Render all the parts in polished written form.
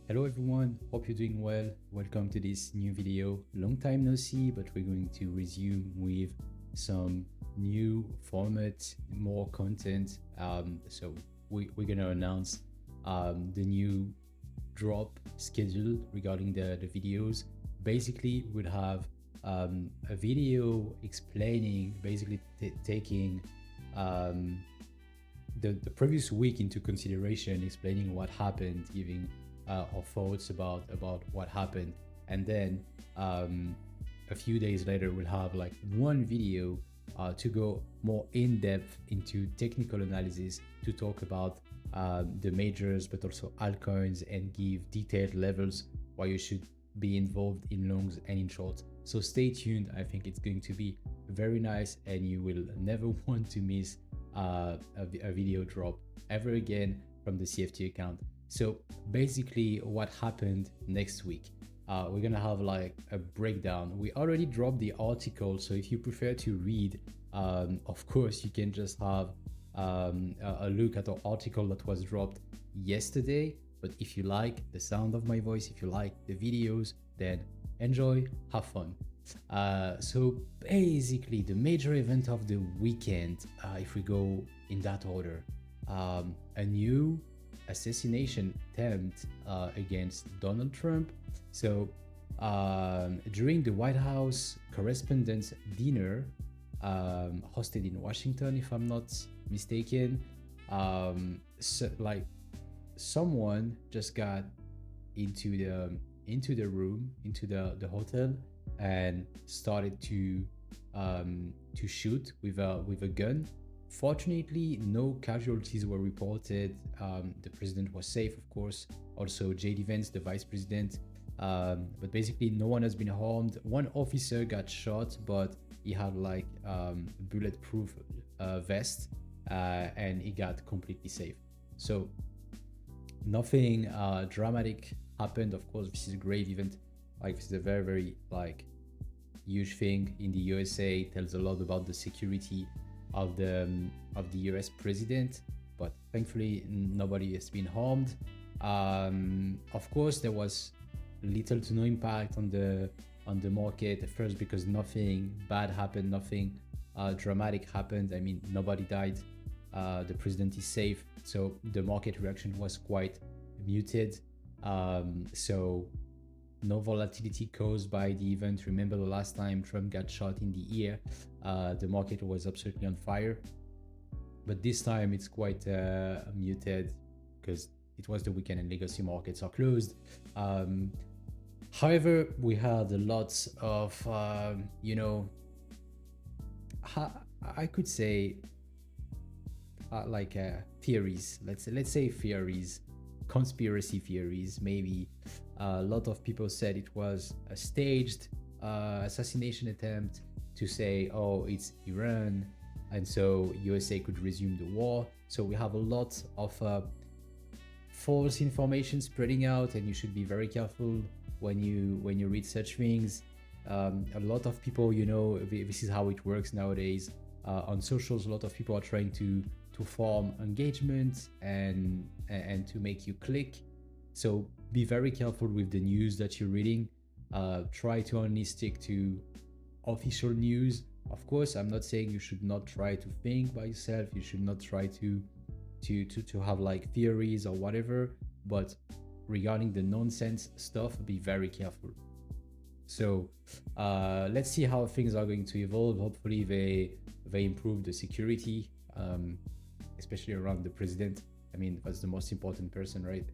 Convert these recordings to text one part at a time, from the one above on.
Hello everyone, hope you're doing well. Welcome to this new video. Long time no see, but we're going to resume with some new format, more content. We're gonna announce the new drop schedule regarding the videos. Basically, we'll have a video explaining, basically taking um, the previous week into consideration, explaining what happened, giving our thoughts about what happened, and then a few days later we'll have like one video to go more in depth into technical analysis to talk about the majors, but also altcoins, and give detailed levels why you should be involved in longs and in shorts. So stay tuned. I think it's going to be very nice, and you will never want to miss a video drop ever again from the CFT account. So basically what happened next week, we're gonna have like a breakdown. We already dropped the article, so if you prefer to read, of course you can just have a look at our article that was dropped yesterday. But if you like the sound of my voice, if you like the videos, then enjoy, have fun. So basically the major event of the weekend, if we go in that order, a new assassination attempt against Donald Trump. So during the White House Correspondents' Dinner, hosted in Washington, if I'm not mistaken, someone just got into the room, into the hotel, and started to shoot with a gun. Fortunately, no casualties were reported. The president was safe, of course. Also, JD Vance, the vice president. But basically, no one has been harmed. One officer got shot, but he had like bulletproof vest, and he got completely safe. So nothing dramatic happened. Of course, this is a grave event. Like, this is a very, very like huge thing in the USA. It tells a lot about the security of the US president, but thankfully nobody has been harmed. Of course, there was little to no impact on the market at first, because nothing bad happened, nothing dramatic happened. I mean, nobody died. The president is safe, so the market reaction was quite muted. So no volatility caused by the event. Remember the last time Trump got shot in the ear, the market was absolutely on fire. But this time it's quite muted, because it was the weekend and legacy markets are closed. However, we had lots of, I could say, theories. Let's say theories, conspiracy theories. Maybe a lot of people said it was a staged assassination attempt to say, oh, it's Iran, and so USA could resume the war. So we have a lot of false information spreading out, and you should be very careful when you read such things. A lot of people, this is how it works nowadays. On socials, a lot of people are trying to form engagement and to make you click. So be very careful with the news that you're reading. Try to only stick to official news. Of course, I'm not saying you should not try to think by yourself. You should not try to have like theories or whatever. But regarding the nonsense stuff, be very careful. So let's see how things are going to evolve. Hopefully they improve the security, especially around the president. I mean, that's the most important person, right?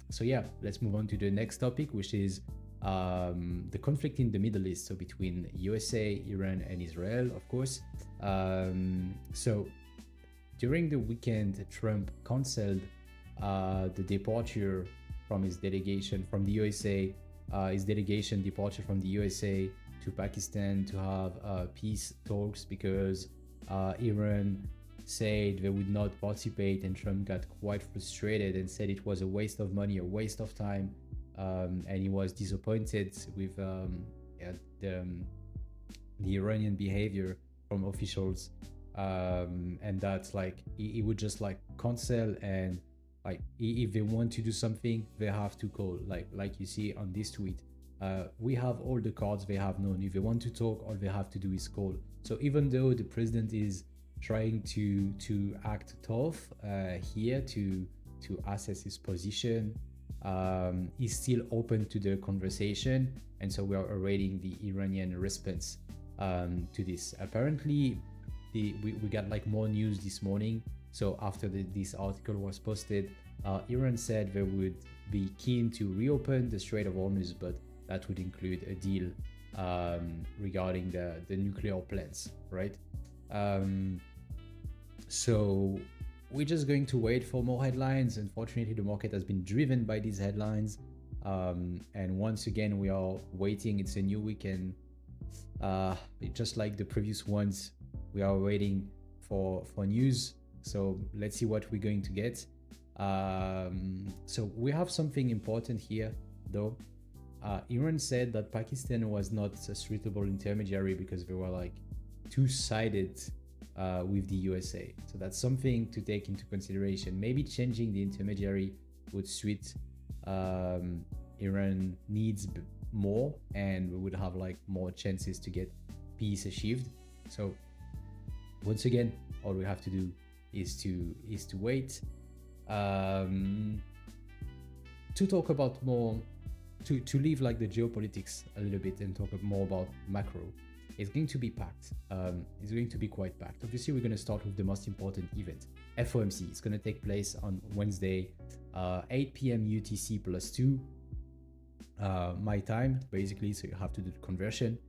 So yeah, let's move on to the next topic, which is the conflict in the Middle East. So between USA, Iran, and Israel, of course. So during the weekend, Trump canceled the departure from his delegation from the USA, his delegation departure from the USA to Pakistan to have peace talks, because Iran said they would not participate, and Trump got quite frustrated and said it was a waste of money, a waste of time, and he was disappointed with the Iranian behavior from officials, and that like he would just like cancel and Like if they want to do something, they have to call. Like you see on this tweet, we have all the cards they have known. If they want to talk, all they have to do is call. So even though the president is trying to act tough here to assess his position, he's still open to the conversation, and so we are awaiting the Iranian response to this. Apparently, we got like more news this morning. So after this article was posted, Iran said they would be keen to reopen the Strait of Hormuz, but that would include a deal regarding the nuclear plants, right? So we're just going to wait for more headlines. Unfortunately, the market has been driven by these headlines. And once again, we are waiting. It's a new weekend. Just like the previous ones, we are waiting for news. So let's see what we're going to get. So we have something important here, though. Iran said that Pakistan was not a suitable intermediary because they were like two-sided with the USA. So that's something to take into consideration. Maybe changing the intermediary would suit Iran needs more, and we would have like more chances to get peace achieved. So once again, all we have to do is to wait. To talk about more, to leave like the geopolitics a little bit and talk more about macro. It's going to be packed. It's going to be quite packed. Obviously, we're going to start with the most important event, FOMC. It's going to take place on Wednesday, 8 p.m. UTC +2 my time, basically. So you have to do the conversion.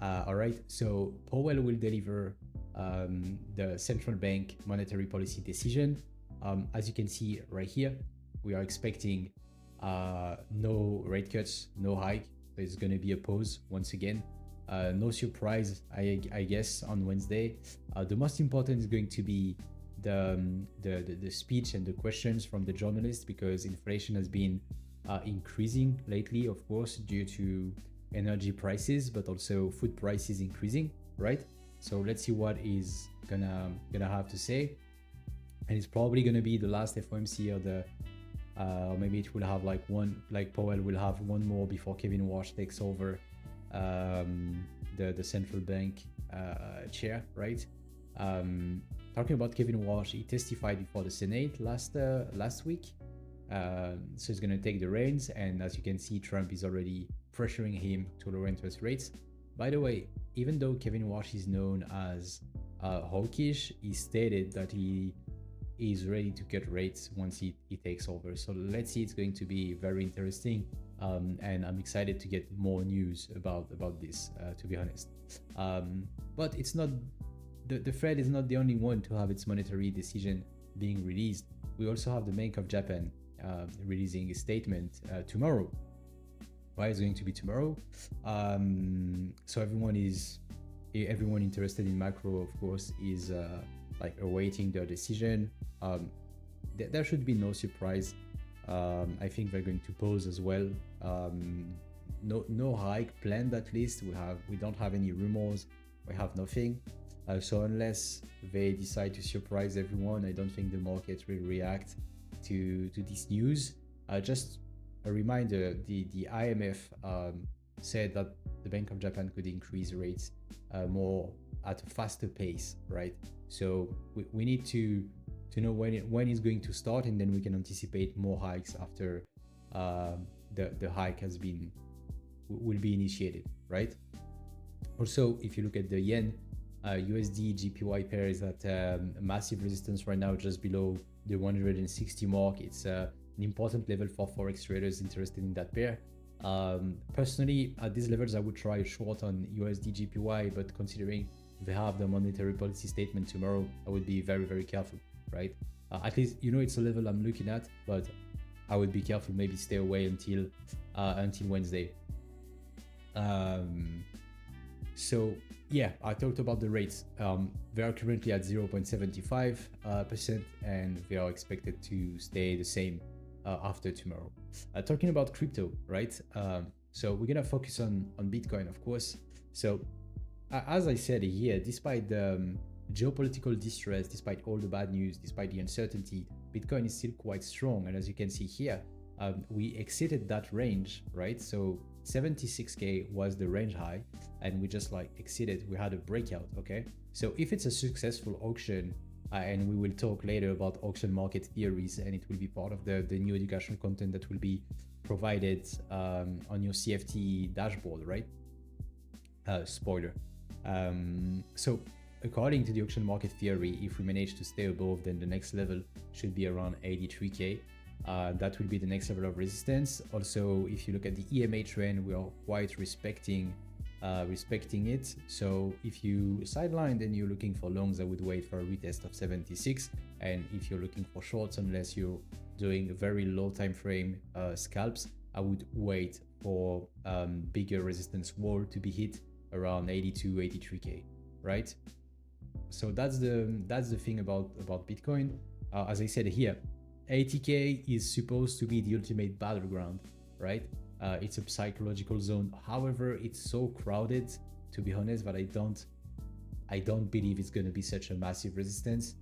All right. So Powell will deliver the central bank monetary policy decision. As you can see right here, we are expecting no rate cuts, no hike. There's going to be a pause once again. No surprise, I guess, on Wednesday. The most important is going to be the speech and the questions from the journalists, because inflation has been increasing lately, of course, due to energy prices, but also food prices increasing, right? So let's see what is gonna have to say. And it's probably gonna be the last FOMC, or maybe it will have like one, like Powell will have one more before Kevin Walsh takes over the central bank chair, right? Talking about Kevin Walsh, he testified before the Senate last week. So he's gonna take the reins, and as you can see, Trump is already pressuring him to lower interest rates. By the way, even though Kevin Walsh is known as hawkish, he stated that he is ready to cut rates once he takes over. So let's see, it's going to be very interesting. And I'm excited to get more news about this, to be honest. But it's not, the Fed is not the only one to have its monetary decision being released. We also have the Bank of Japan releasing a statement tomorrow. Why is it going to be tomorrow? So everyone interested in macro, of course, is like awaiting their decision. There should be no surprise. I think they're going to pause as well. No hike planned, at least. We don't have any rumors. We have nothing. So unless they decide to surprise everyone, I don't think the market will react to this news. Just a reminder, the IMF said that the Bank of Japan could increase rates more at a faster pace, right? So we need to know when it's going to start, and then we can anticipate more hikes after the hike will be initiated, right? Also, if you look at the yen, USD GPY pair is at a massive resistance right now, just below the 160 mark. It's an important level for forex traders interested in that pair. Personally, at these levels, I would try a short on USD GPY, but considering they have the monetary policy statement tomorrow, I would be very, very careful, right? At least, it's a level I'm looking at, but I would be careful, maybe stay away until Wednesday. So yeah, I talked about the rates. They are currently at 0.75%, and they are expected to stay the same after tomorrow. Talking about crypto, right? So we're gonna focus on Bitcoin, of course. So as I said here, despite the geopolitical distress, despite all the bad news, despite the uncertainty, Bitcoin is still quite strong. And as you can see here, we exited that range, right? So 76K was the range high and we just like exited, we had a breakout, okay? So if it's a successful auction, and we will talk later about auction market theories, and it will be part of the new educational content that will be provided on your CFT dashboard, right? Spoiler. So according to the auction market theory, if we manage to stay above, then the next level should be around 83K. That will be the next level of resistance. Also, if you look at the EMA trend, we are quite respecting it. So if you sideline, then you're looking for longs, I would wait for a retest of 76. And if you're looking for shorts, unless you're doing a very low time frame scalps, I would wait for bigger resistance wall to be hit around 82, 83K, right? So that's the thing about Bitcoin. As I said here, 80K is supposed to be the ultimate battleground, right? It's a psychological zone. However, it's so crowded, to be honest, that I don't believe it's going to be such a massive resistance.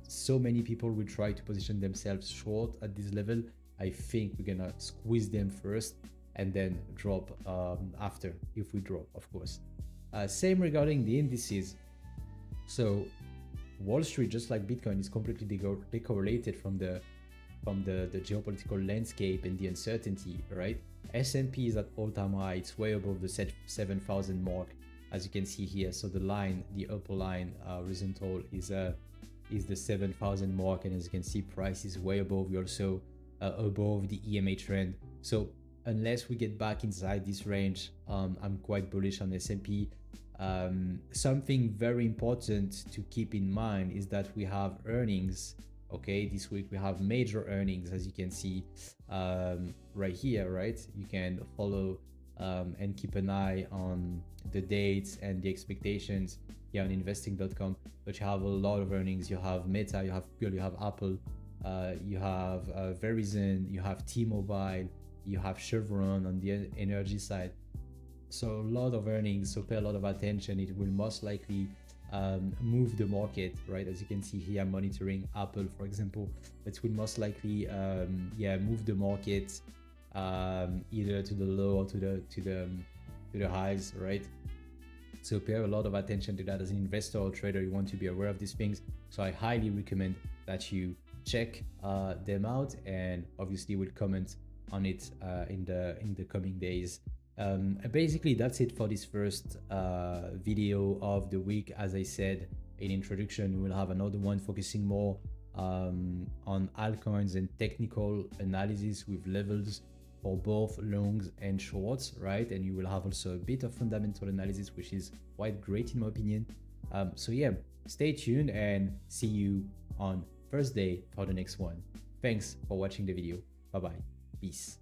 So many people will try to position themselves short at this level. I think we're gonna squeeze them first and then drop after, if we drop, of course. Same regarding the indices. So Wall Street, just like Bitcoin, is completely decorrelated from the geopolitical landscape and the uncertainty, right? S&P is at all-time high. It's way above the 7,000 mark, as you can see here. So the line, the upper line, horizontal, is the 7,000 mark, and as you can see, price is way above. We're also above the EMA trend. So unless we get back inside this range, I'm quite bullish on S&P. Something very important to keep in mind is that we have earnings. Okay, this week we have major earnings, as you can see right here, right? You can follow and keep an eye on the dates and the expectations here on investing.com. But you have a lot of earnings. You have Meta, you have Google, you have Apple, you have Verizon, you have T-Mobile, you have Chevron on the energy side. So a lot of earnings, so pay a lot of attention. It will most likely move the market, right? As you can see here, I'm monitoring Apple, for example. It will most likely move the market either to the low or to the highs, right? So pay a lot of attention to that. As an investor or trader, you want to be aware of these things. So I highly recommend that you check them out, and obviously we'll comment on it in the coming days. Basically, that's it for this first video of the week. As I said in introduction, we'll have another one focusing more on altcoins and technical analysis with levels for both longs and shorts, right? And you will have also a bit of fundamental analysis, which is quite great in my opinion. So yeah, stay tuned and see you on Thursday for the next one. Thanks for watching the video. Bye bye. Peace.